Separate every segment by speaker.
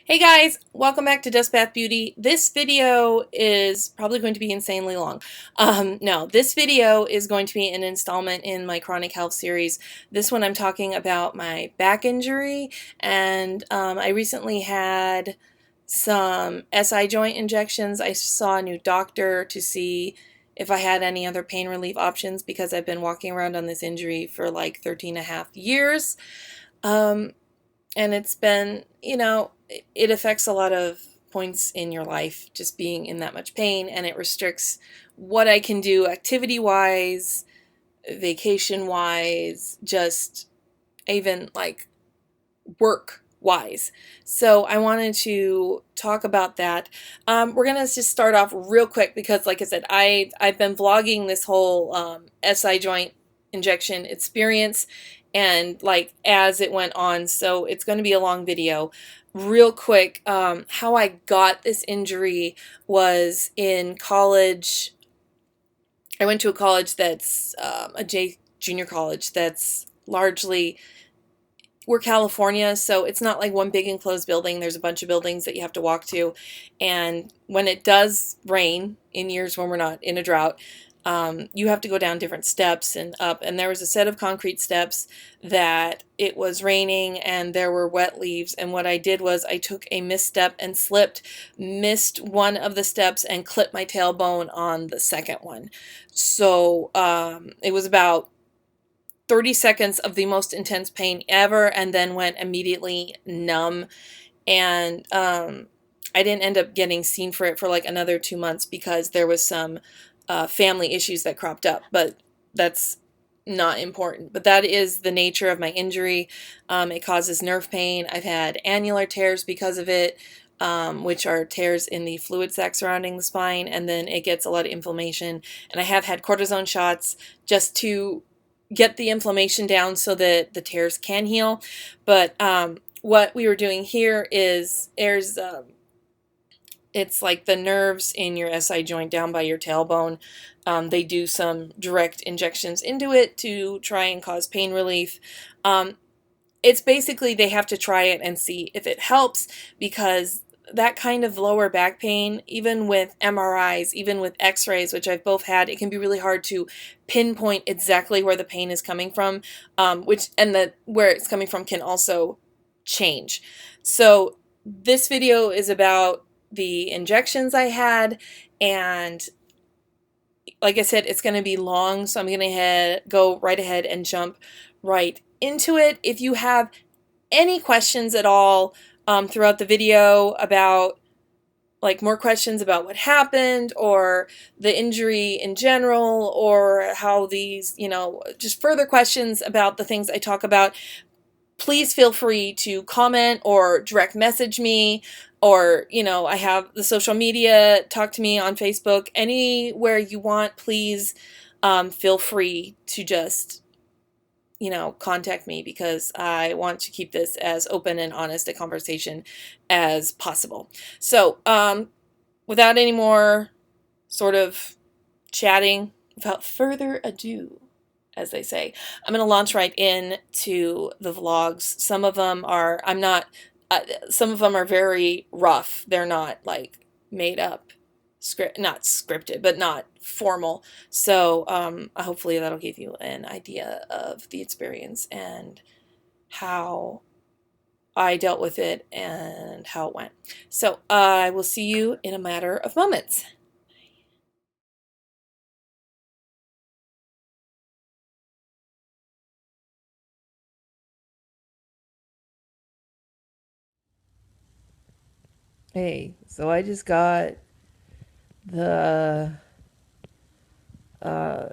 Speaker 1: Hey guys, welcome back to Dust Bath Beauty. This video is probably going to be insanely long. No, this video is going to be an installment in my chronic health series. This one I'm talking about my back injury, and I recently had some SI joint injections. I saw a new doctor to see if I had any other pain relief options because I've been walking around on this injury for like 13 and a half years. And it's been, it affects a lot of points in your life just being in that much pain, and it restricts what I can do activity wise, vacation wise, just even like work wise. So I wanted to talk about that. We're gonna just start off real quick because, like I said, I've been vlogging this whole SI joint injection experience, and like as it went on, so it's going to be a long video. Real quick, how I got this injury was in college. I went to a college that's junior college that's largely, we're California, so it's not like one big enclosed building. There's a bunch of buildings that you have to walk to. And when it does rain, in years when we're not in a drought, you have to go down different steps and up. And there was a set of concrete steps that it was raining and there were wet leaves. And what I did was I took a misstep and slipped, missed one of the steps and clipped my tailbone on the second one. So it was about 30 seconds of the most intense pain ever, and then went immediately numb. And I didn't end up getting seen for it for like another 2 months because there was some family issues that cropped up, but that's not important. But that is the nature of my injury. It causes nerve pain. I've had annular tears because of it, which are tears in the fluid sac surrounding the spine, and then it gets a lot of inflammation. And I have had cortisone shots just to get the inflammation down so that the tears can heal. But what we were doing here is it's like the nerves in your SI joint down by your tailbone. They do some direct injections into it to try and cause pain relief. It's basically they have to try it and see if it helps, because that kind of lower back pain, even with MRIs, even with x-rays, which I've both had, it can be really hard to pinpoint exactly where the pain is coming from, where it's coming from can also change. So this video is about the injections I had, and like I said, it's going to be long, so I'm going to go right ahead and jump right into it. If you have any questions at all throughout the video about, like, more questions about what happened or the injury in general, or how these, just further questions about the things I talk about, please feel free to comment or direct message me, or, I have the social media, talk to me on Facebook, anywhere you want. Please feel free to just contact me, because I want to keep this as open and honest a conversation as possible. So, without any more sort of chatting, without further ado, as they say, I'm going to launch right into the vlogs. Some of them are, some of them are very rough. They're not like made up. Not scripted, but not formal. So hopefully that'll give you an idea of the experience and how I dealt with it and how it went. So I will see you in a matter of moments.
Speaker 2: Hey, so I just got the uh,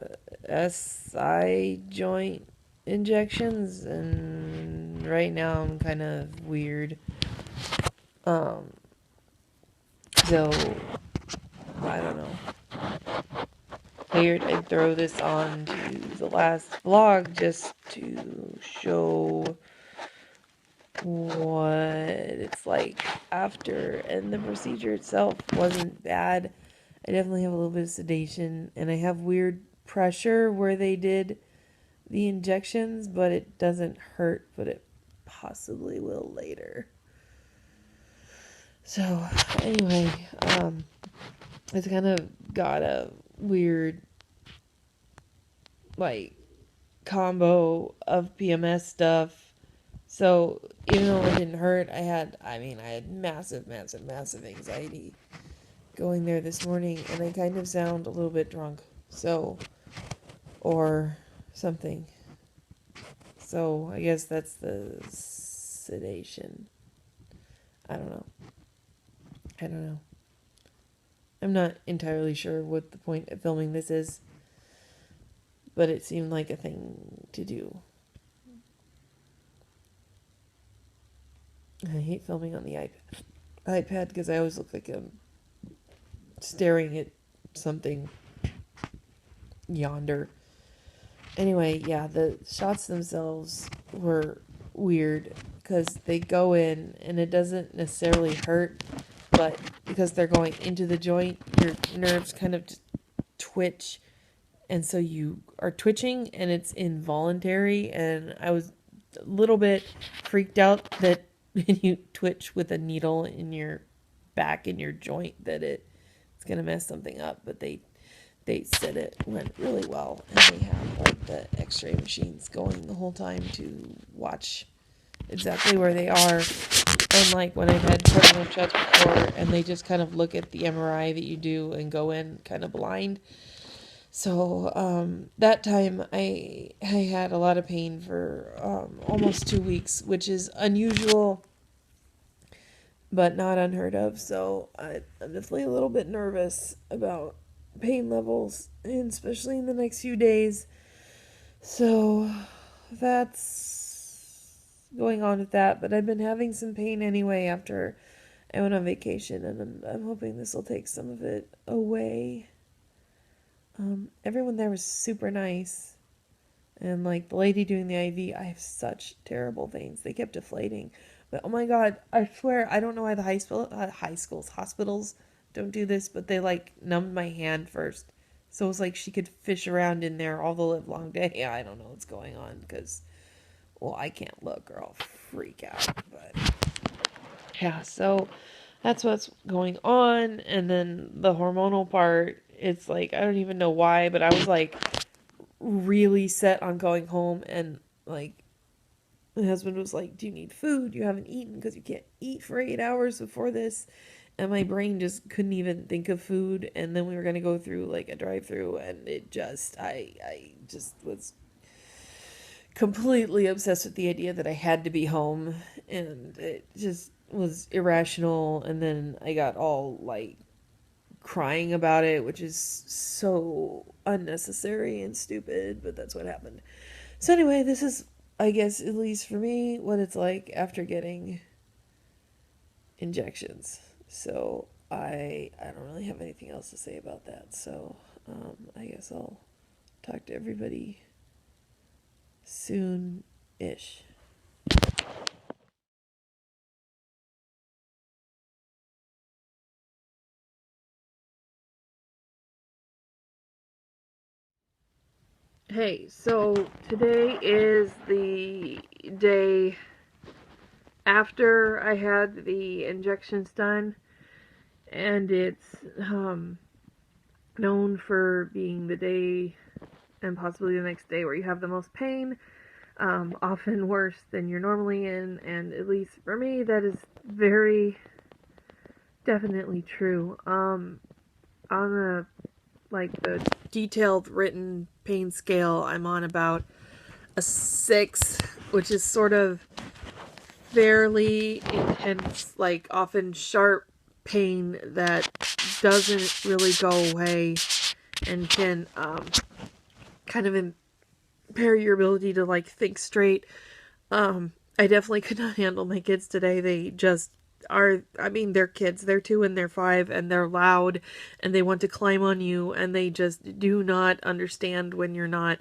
Speaker 2: SI joint injections, and right now I'm kind of weird. Um, so I don't know. Figured I'd throw this on to the last vlog just to show what it's like after, and the procedure itself wasn't bad. I definitely have a little bit of sedation, and I have weird pressure where they did the injections, but it doesn't hurt, but it possibly will later. So, anyway, it's kind of got a weird, like, combo of PMS stuff. So, even though it didn't hurt, I had massive, massive, massive anxiety going there this morning, and I kind of sound a little bit drunk. So, or something. So, I guess that's the sedation. I don't know. I don't know. I'm not entirely sure what the point of filming this is, but it seemed like a thing to do. I hate filming on the iPad because I always look like I'm staring at something yonder. Anyway, yeah, the shots themselves were weird because they go in and it doesn't necessarily hurt, but because they're going into the joint, your nerves kind of just twitch, and so you are twitching and it's involuntary, and I was a little bit freaked out that when you twitch with a needle in your back in your joint that it's going to mess something up, but they said it went really well, and they have like the x-ray machines going the whole time to watch exactly where they are. And like when I've had terminal shots before, and they just kind of look at the MRI that you do and go in kind of blind. So that time I had a lot of pain for almost 2 weeks, which is unusual but not unheard of. So I'm definitely a little bit nervous about pain levels, and especially in the next few days. So that's going on with that. But I've been having some pain anyway after I went on vacation, and I'm hoping this will take some of it away. Everyone there was super nice. And like the lady doing the IV, I have such terrible veins. They kept deflating. But oh my god, I swear, I don't know why the hospitals don't do this, but they like numbed my hand first. So it was like she could fish around in there all the live long day. Yeah, I don't know what's going on because, well, I can't look or I'll freak out. But yeah, so that's what's going on. And then the hormonal part, it's like, I don't even know why, but I was like really set on going home, and like my husband was like, do you need food? You haven't eaten because you can't eat for 8 hours before this. And my brain just couldn't even think of food. And then we were going to go through like a drive through, and it just, I just was completely obsessed with the idea that I had to be home, and it just was irrational. And then I got all like crying about it, which is so unnecessary and stupid, but that's what happened. So anyway, this is, I guess, at least for me, what it's like after getting injections. So I don't really have anything else to say about that. So I guess I'll talk to everybody soon-ish. Hey, so today is the day after I had the injections done, and it's known for being the day and possibly the next day where you have the most pain, often worse than you're normally in, and at least for me, that is very definitely true. On the detailed written pain scale, I'm on about a 6, which is sort of fairly intense, like often sharp pain that doesn't really go away and can kind of impair your ability to like think straight. I definitely could not handle my kids today. They just are, I mean, they're kids. They're 2 and they're 5, and they're loud, and they want to climb on you, and they just do not understand when you're not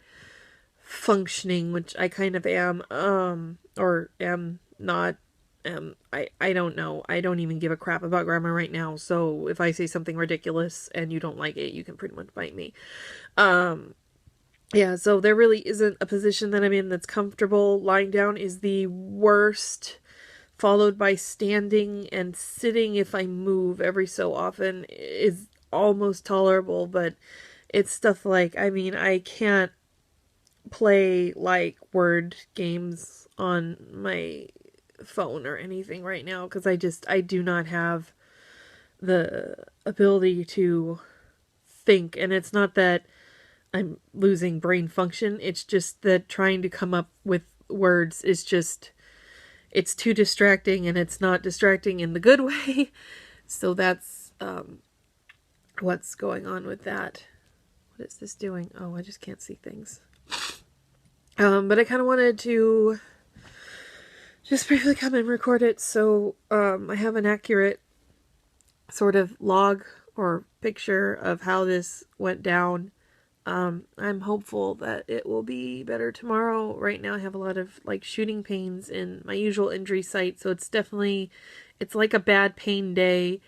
Speaker 2: functioning, which I kind of am, or am not. I don't know. I don't even give a crap about grammar right now. So if I say something ridiculous and you don't like it, you can pretty much bite me. Yeah, so there really isn't a position that I'm in that's comfortable. Lying down is the worst followed by standing and sitting if I move every so often is almost tolerable, but it's stuff like, I mean, I can't play like word games on my phone or anything right now because I do not have the ability to think. And it's not that I'm losing brain function, it's just that trying to come up with words is just, it's too distracting, and it's not distracting in the good way. So that's what's going on with that. What is this doing? Oh, I just can't see things. But I kind of wanted to just briefly come and record it so I have an accurate sort of log or picture of how this went down. I'm hopeful that it will be better tomorrow. Right now I have a lot of like shooting pains in my usual injury site, so it's definitely, it's like a bad pain day,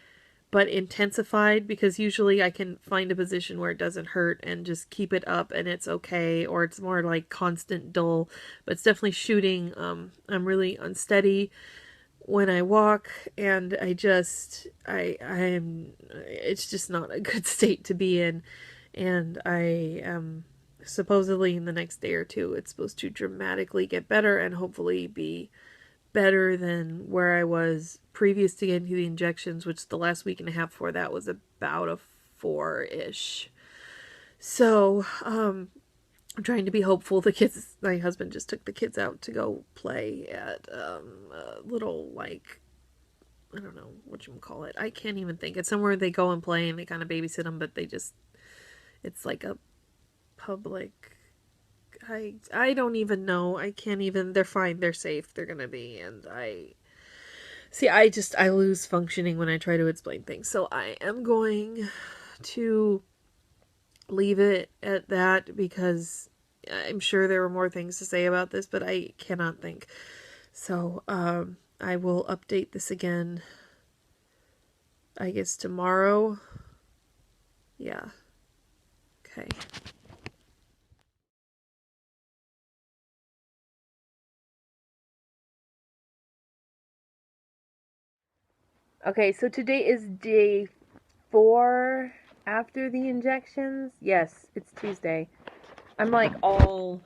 Speaker 2: but intensified, because usually I can find a position where it doesn't hurt and just keep it up and it's okay, or it's more like constant dull, but it's definitely shooting. I'm really unsteady when I walk, and I'm it's just not a good state to be in. And I am supposedly in the next day or two, it's supposed to dramatically get better and hopefully be better than where I was previous to getting the injections, which the last week and a half before that was about a 4-ish. So, I'm trying to be hopeful. The kids, my husband just took the kids out to go play at a little, like, I don't know what you call it. I can't even think. It's somewhere they go and play and they kind of babysit them, but they just, it's like a public, I don't even know. I can't even, they're fine. They're safe. They're going to be. And I lose functioning when I try to explain things. So I am going to leave it at that, because I'm sure there were more things to say about this, but I cannot think. So, I will update this again, I guess tomorrow. Yeah. Okay. Okay, so today is day 4 after the injections. Yes, it's Tuesday. I'm like all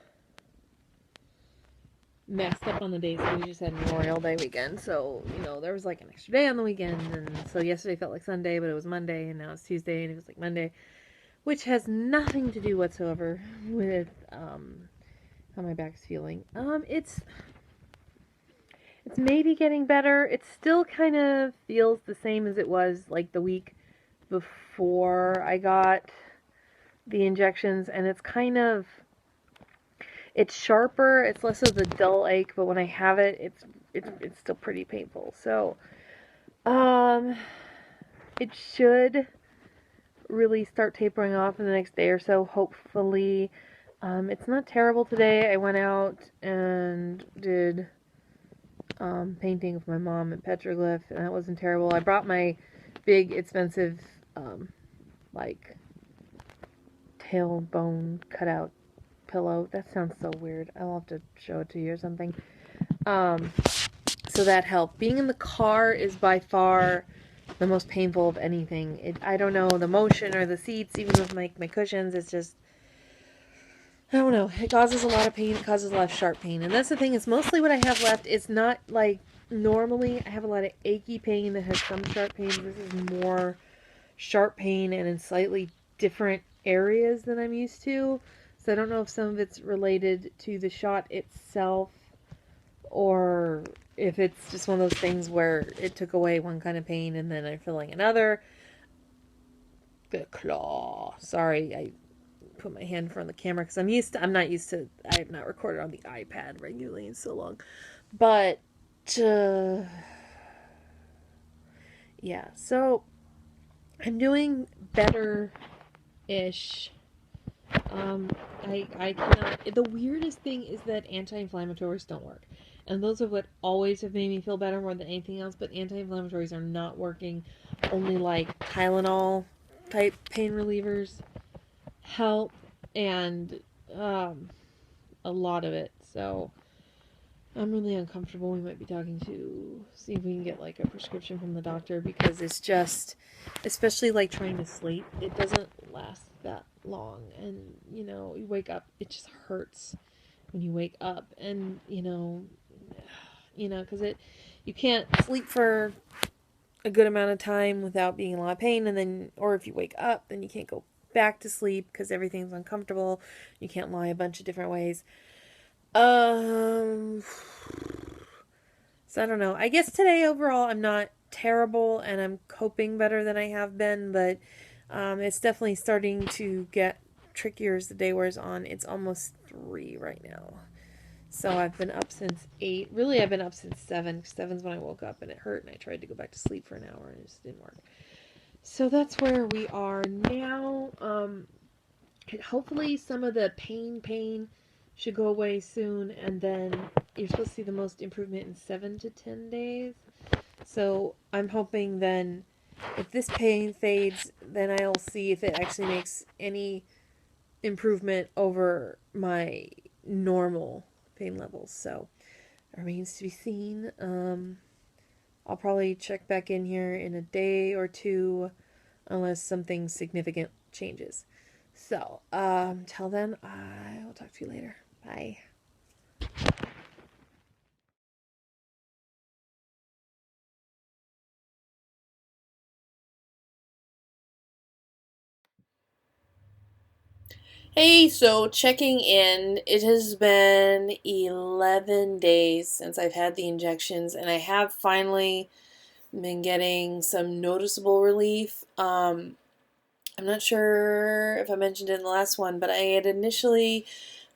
Speaker 2: messed up on the days. So we just had Memorial Day weekend, so there was like an extra day on the weekend, and so yesterday felt like Sunday, but it was Monday, and now it's Tuesday, and it was like Monday, which has nothing to do whatsoever with how my back's feeling. It's maybe getting better. It still kind of feels the same as it was like the week before I got the injections, and it's sharper. It's less of the dull ache, but when I have it, it's still pretty painful. So, it should really start tapering off in the next day or so, hopefully. It's not terrible today. I went out and did painting with my mom at Petroglyph, and that wasn't terrible. I brought my big, expensive, like, tailbone cutout pillow. That sounds so weird. I'll have to show it to you or something. So that helped. Being in the car is by far the most painful of anything. I don't know, the motion or the seats, even with my cushions, it's just, I don't know. It causes a lot of pain. It causes a lot of sharp pain. And that's the thing. It's mostly what I have left. It's not like normally I have a lot of achy pain that has some sharp pain. This is more sharp pain and in slightly different areas than I'm used to. So I don't know if some of it's related to the shot itself, or if it's just one of those things where it took away one kind of pain and then I'm feeling another. The claw. Sorry, I put my hand in front of the camera because I'm not used to, I have not recorded on the iPad regularly in so long. But, yeah, so I'm doing better-ish. I cannot, the weirdest thing is that anti-inflammatories don't work. And those are what always have made me feel better more than anything else, but anti-inflammatories are not working. Only like Tylenol type pain relievers help, and a lot of it. So I'm really uncomfortable. We might be talking to see if we can get like a prescription from the doctor because it's just, especially like trying to sleep, it doesn't last that long. And you wake up, it just hurts when you wake up, and because you can't sleep for a good amount of time without being in a lot of pain, and then, or if you wake up, then you can't go back to sleep because everything's uncomfortable. You can't lie a bunch of different ways. Um, so I don't know. I guess today overall I'm not terrible and I'm coping better than I have been, but it's definitely starting to get trickier as the day wears on. It's almost 3 right now. So I've been up since 8. Really, I've been up since 7. 7's when I woke up and it hurt and I tried to go back to sleep for an hour and it just didn't work. So that's where we are now. Hopefully some of the pain should go away soon, and then you're supposed to see the most improvement in 7 to 10 days. So I'm hoping then if this pain fades, then I'll see if it actually makes any improvement over my normal pain levels. So it remains to be seen. I'll probably check back in here in a day or two unless something significant changes. So, till then, I will talk to you later. Bye.
Speaker 1: Hey, so checking in. It has been 11 days since I've had the injections, and I have finally been getting some noticeable relief. I'm not sure if I mentioned it in the last one, but I had initially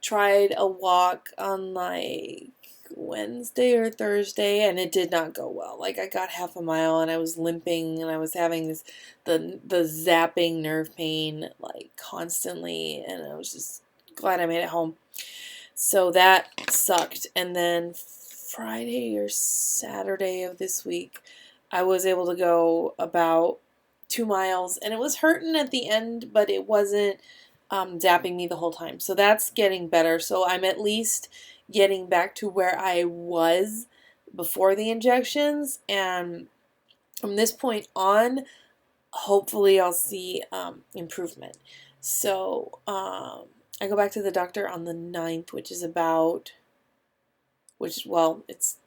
Speaker 1: tried a walk on like Wednesday or Thursday, and it did not go well. Like I got half a mile and I was limping and I was having the zapping nerve pain like constantly, and I was just glad I made it home. So that sucked. And then Friday or Saturday of this week, I was able to go about 2 miles, and it was hurting at the end, but it wasn't zapping me the whole time. So that's getting better. So I'm at least getting back to where I was before the injections, and from this point on, hopefully I'll see improvement. So I go back to the doctor on the 9th, well, it's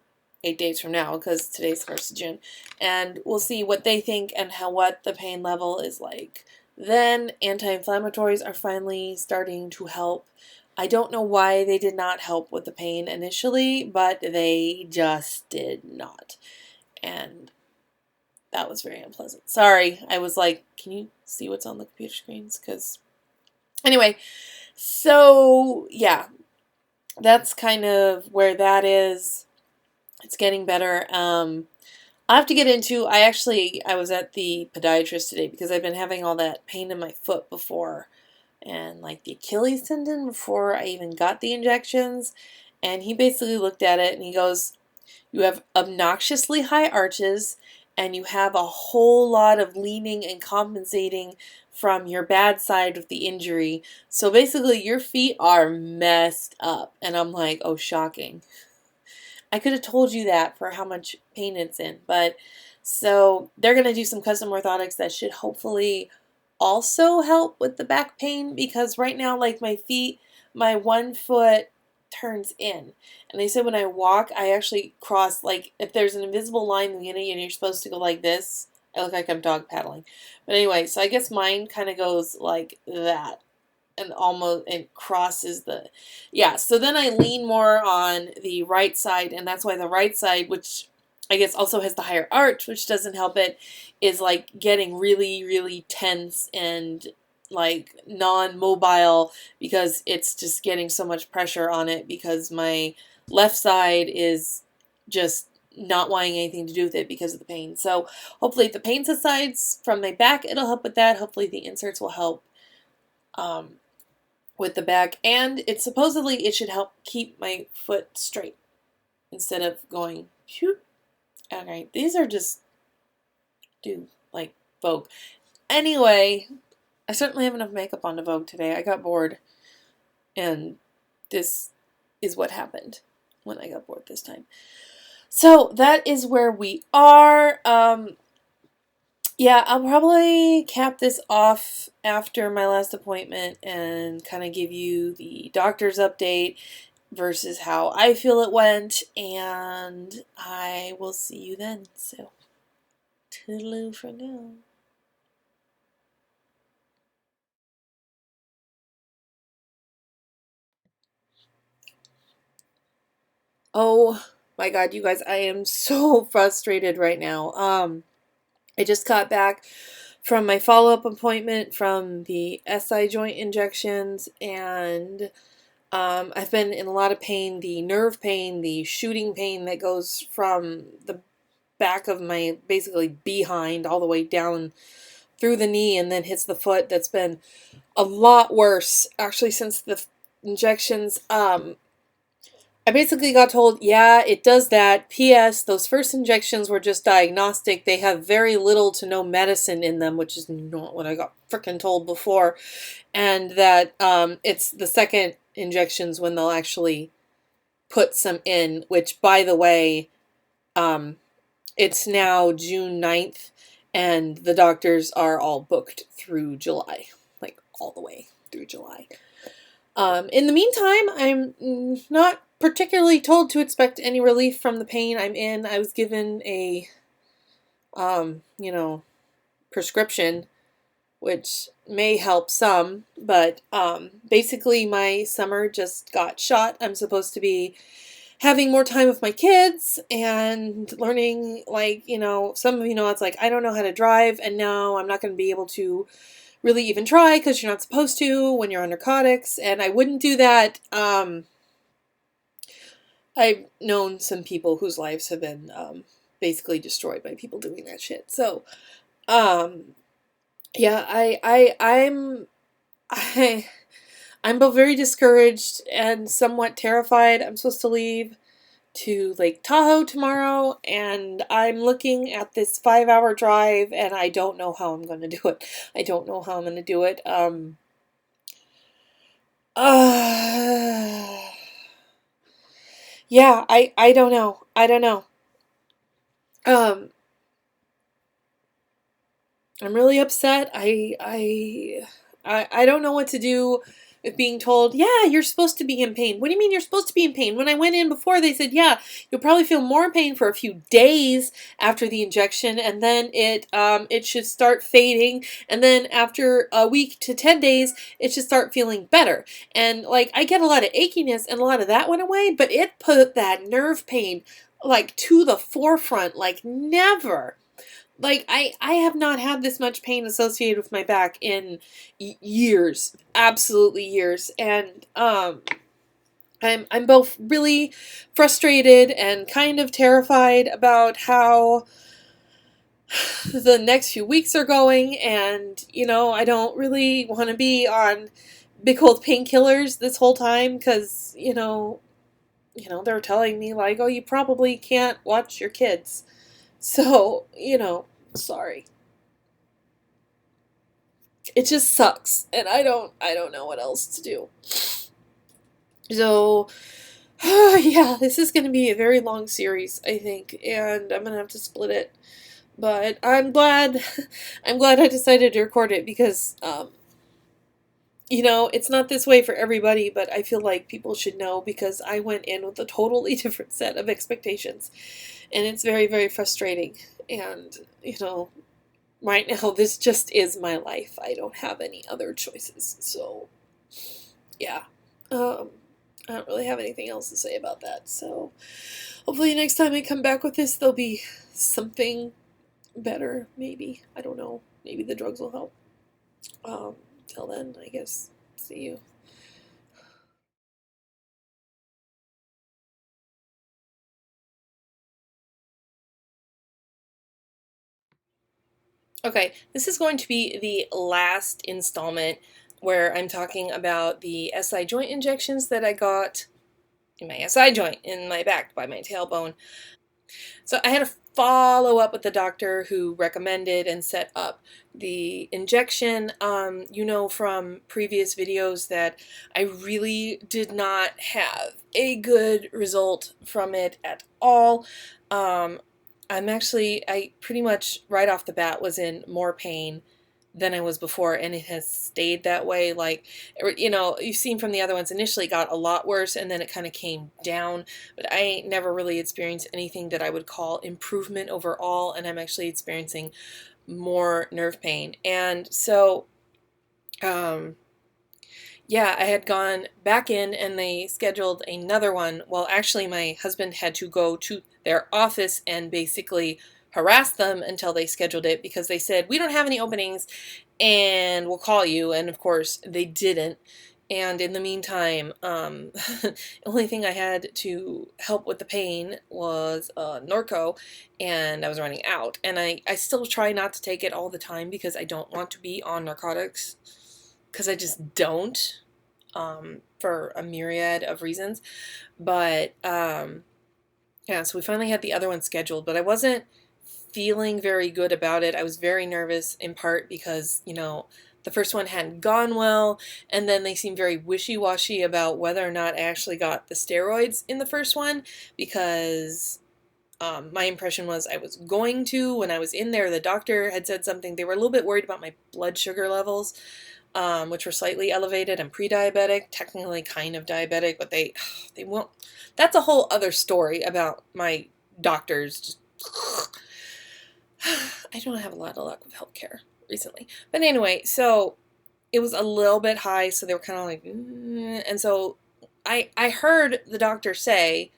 Speaker 1: 8 days from now because today's 1st of June. And we'll see what they think and what the pain level is like. Then anti-inflammatories are finally starting to help. I don't know why they did not help with the pain initially, but they just did not. And that was very unpleasant. Sorry, I was like, can you see what's on the computer screens? Because anyway, so yeah, that's kind of where that is. It's getting better. I have to get into, I was at the podiatrist today because I've been having all that pain in my foot before, and like the Achilles tendon before I even got the injections. And he basically looked at it and he goes, you have obnoxiously high arches and you have a whole lot of leaning and compensating from your bad side of the injury. So basically your feet are messed up. And I'm like, oh, shocking. I could have told you that for how much pain it's in, but so they're going to do some custom orthotics that should hopefully also help with the back pain, because right now, like my feet, my one foot turns in. And they said when I walk, I actually cross, like if there's an invisible line in the beginning and you're supposed to go like this, I look like I'm dog paddling. But anyway, so I guess mine kind of goes like that, and almost it crosses the, yeah, so then I lean more on the right side, and that's why the right side, which I guess also has the higher arch, which doesn't help it, is like getting really, really tense and like non-mobile because it's just getting so much pressure on it because my left side is just not wanting anything to do with it because of the pain. So hopefully if the pain subsides from my back, it'll help with that. Hopefully the inserts will help with the back, and it should help keep my foot straight instead of going shoot. Okay, these are just like Vogue. Anyway, I certainly have enough makeup on to Vogue today. I got bored, and this is what happened. when I got bored this time. So that is where we are. Yeah, I'll probably cap this off after my last appointment and kind of give you the doctor's update versus how I feel it went, and I will see you then. So, toodaloo for now. Oh my God, you guys, I am so frustrated right now. I just got back from my follow-up appointment from the SI joint injections, and I've been in a lot of pain. The nerve pain, the shooting pain that goes from the back of my basically behind all the way down through the knee and then hits the foot. That's been a lot worse actually since the injections. I basically got told, yeah, it does that. P.S. Those first injections were just diagnostic. They have very little to no medicine in them, which is not what I got frickin' told before. And that it's the second injections when they'll actually put some in, which, by the way, it's now June 9th, and the doctors are all booked through July. Like, all the way through July. In the meantime, I'm not particularly told to expect any relief from the pain I'm in. I was given a, prescription, which may help some, but basically my summer just got shot. I'm supposed to be having more time with my kids and learning, some of you know, it's like, I don't know how to drive, and now I'm not going to be able to really even try because you're not supposed to when you're on narcotics, and I wouldn't do that. I've known some people whose lives have been basically destroyed by people doing that shit. So, yeah, I, I'm both very discouraged and somewhat terrified. I'm supposed to leave to Lake Tahoe tomorrow, and I'm looking at this 5-hour drive, and I don't know how I'm going to do it. I don't know how I'm going to do it. Uh, yeah, I don't know. I don't know. Um, I'm really upset. I don't know what to do with being told, yeah, you're supposed to be in pain. What do you mean you're supposed to be in pain? When I went in before, they said, yeah, you'll probably feel more pain for a few days after the injection, and then it should start fading, and then after a week to 10 days, it should start feeling better. And like, I get a lot of achiness, and a lot of that went away, but it put that nerve pain like to the forefront like never. Like, I have not had this much pain associated with my back in years, absolutely years, and I'm both really frustrated and kind of terrified about how the next few weeks are going, and I don't really want to be on big old painkillers this whole time because they're telling me like, oh, you probably can't watch your kids, so sorry. It just sucks, and I don't know what else to do. So yeah, this is going to be a very long series, I think, and I'm going to have to split it. But I'm glad I'm glad I decided to record it because it's not this way for everybody, but I feel like people should know because I went in with a totally different set of expectations, and it's very, very frustrating. And right now this just is my life. I don't have any other choices. So yeah. I don't really have anything else to say about that. So hopefully next time I come back with this, there'll be something better. Maybe. I don't know. Maybe the drugs will help. Till then, I guess. See you. Okay, this is going to be the last installment where I'm talking about the SI joint injections that I got in my SI joint in my back by my tailbone. So I had to follow up with the doctor who recommended and set up the injection. You know from previous videos that I really did not have a good result from it at all. Um, I pretty much right off the bat was in more pain than I was before, and it has stayed that way. Like, you know, you've seen from the other ones, initially it got a lot worse and then it kind of came down, but I never really experienced anything that I would call improvement overall, and I'm actually experiencing more nerve pain. And so, um, yeah, I had gone back in and they scheduled another one. Well, actually, my husband had to go to their office and basically harass them until they scheduled it, because they said, "We don't have any openings and we'll call you." And of course, they didn't. And in the meantime, the only thing I had to help with the pain was Norco, and I was running out. And I still try not to take it all the time because I don't want to be on narcotics, because I just don't, for a myriad of reasons. But yeah, so we finally had the other one scheduled, but I wasn't feeling very good about it. I was very nervous, in part because, you know, the first one hadn't gone well, and then they seemed very wishy-washy about whether or not I actually got the steroids in the first one, because my impression was I was going to. When I was in there, the doctor had said something. They were a little bit worried about my blood sugar levels, which were slightly elevated. I'm pre-diabetic, technically kind of diabetic, but they won't. That's a whole other story about my doctors. Just, I don't have a lot of luck with healthcare recently. But anyway, so it was a little bit high, so they were kind of like, and so I heard the doctor say,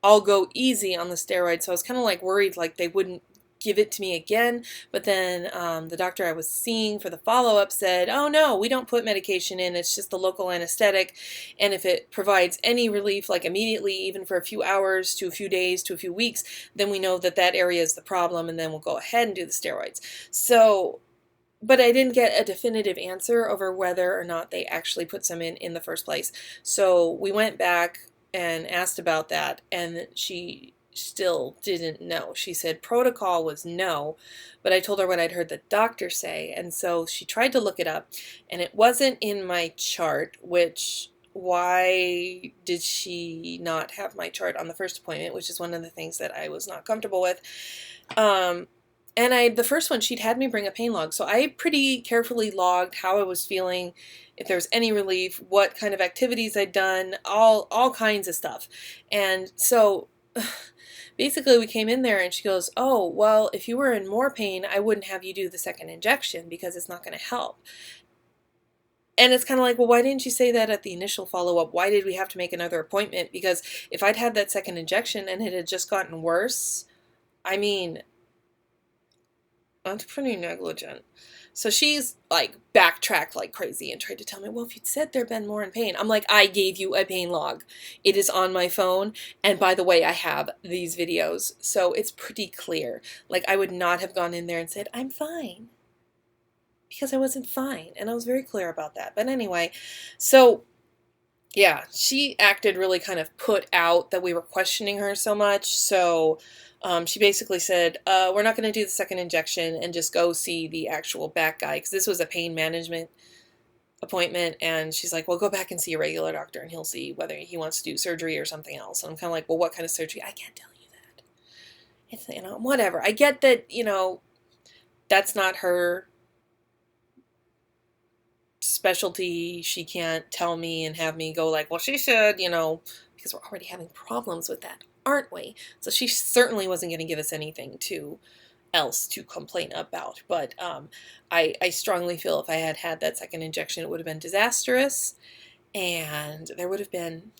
Speaker 1: "I'll go easy on the steroids." So I was kind of like worried like they wouldn't give it to me again. But then the doctor I was seeing for the follow-up said, "Oh no, we don't put medication in. It's just the local anesthetic. And if it provides any relief, like immediately, even for a few hours to a few days to a few weeks, then we know that that area is the problem, and then we'll go ahead and do the steroids." So, but I didn't get a definitive answer over whether or not they actually put some in the first place. So we went back and asked about that, and she still didn't know. She said protocol was no, but I told her what I'd heard the doctor say, and so she tried to look it up, and it wasn't in my chart, which, why did she not have my chart on the first appointment, which is one of the things that I was not comfortable with. And the first one, she'd had me bring a pain log. So I pretty carefully logged how I was feeling, if there was any relief, what kind of activities I'd done, all kinds of stuff. And so basically we came in there and she goes, "Oh, well, if you were in more pain, I wouldn't have you do the second injection because it's not going to help." And it's kind of like, well, why didn't you say that at the initial follow-up? Why did we have to make another appointment? Because if I'd had that second injection and it had just gotten worse, I mean, that's pretty negligent. So she's like backtracked like crazy and tried to tell me, "Well, if you'd said there'd been more in pain." I'm like, I gave you a pain log. It is on my phone. And by the way, I have these videos. So it's pretty clear. Like, I would not have gone in there and said, "I'm fine," because I wasn't fine. And I was very clear about that. But anyway, so yeah, she acted really kind of put out that we were questioning her so much. So she basically said, "We're not going to do the second injection and just go see the actual back guy," because this was a pain management appointment. And she's like, "Well, go back and see a regular doctor and he'll see whether he wants to do surgery or something else." And I'm kind of like, "Well, what kind of surgery?" "I can't tell you that." It's, you know, whatever. I get that, you know, that's not her specialty. She can't tell me and have me go like, "Well, she should," you know, because we're already having problems with that, aren't we? So she certainly wasn't going to give us anything else to complain about. But I strongly feel if I had had that second injection, it would have been disastrous, and there would have been,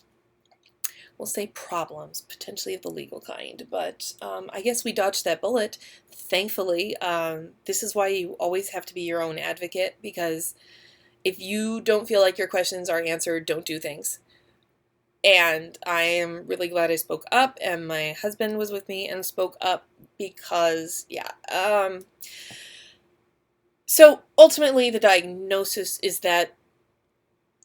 Speaker 1: we'll say, problems, potentially of the legal kind. But I guess we dodged that bullet, thankfully. This is why you always have to be your own advocate, because if you don't feel like your questions are answered, don't do things. And I am really glad I spoke up, and my husband was with me and spoke up, because, yeah. So ultimately, the diagnosis is that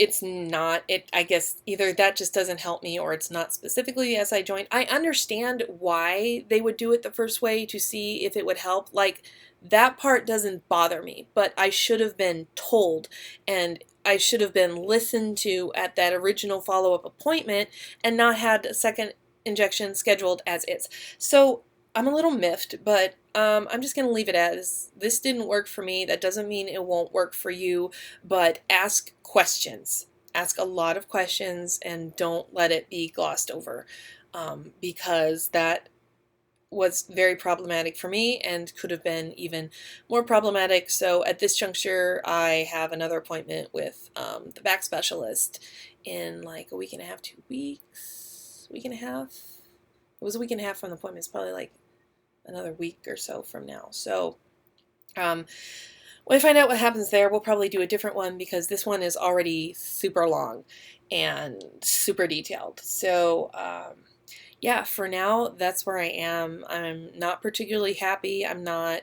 Speaker 1: it's not, I guess either that just doesn't help me or it's not specifically the SI joint. I understand why they would do it the first way to see if it would help. Like, that part doesn't bother me, but I should have been told, and I should have been listened to at that original follow-up appointment and not had a second injection scheduled as is. So I'm a little miffed, but I'm just going to leave it as this didn't work for me. That doesn't mean it won't work for you, but ask questions. Ask a lot of questions and don't let it be glossed over, because that was very problematic for me and could have been even more problematic. So at this juncture, I have another appointment with the back specialist in like a week and a half, 2 weeks, week and a half. It was a week and a half from the appointment. It's probably like another week or so from now. So when I find out what happens there, we'll probably do a different one because this one is already super long and super detailed. So yeah, for now, that's where I am. I'm not particularly happy. I'm not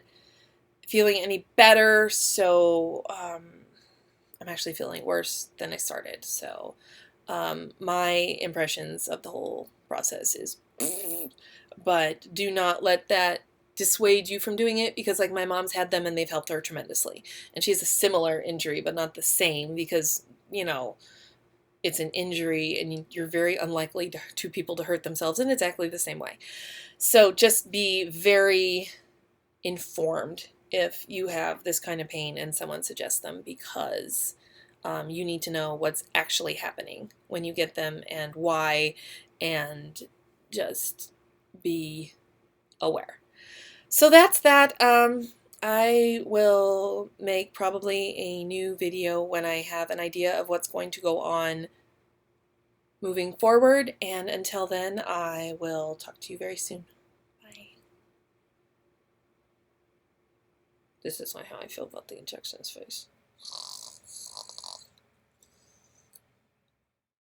Speaker 1: feeling any better, so I'm actually feeling worse than I started. So my impressions of the whole process is, but do not let that dissuade you from doing it, because like my mom's had them and they've helped her tremendously. And she has a similar injury, but not the same, because, you know, it's an injury and you're very unlikely to people to hurt themselves in exactly the same way. So just be very informed if you have this kind of pain and someone suggests them, because you need to know what's actually happening when you get them and why, and just be aware. So that's that. I will make probably a new video when I have an idea of what's going to go on moving forward, and until then, I will talk to you very soon. Bye. This is not how I feel about the injections face.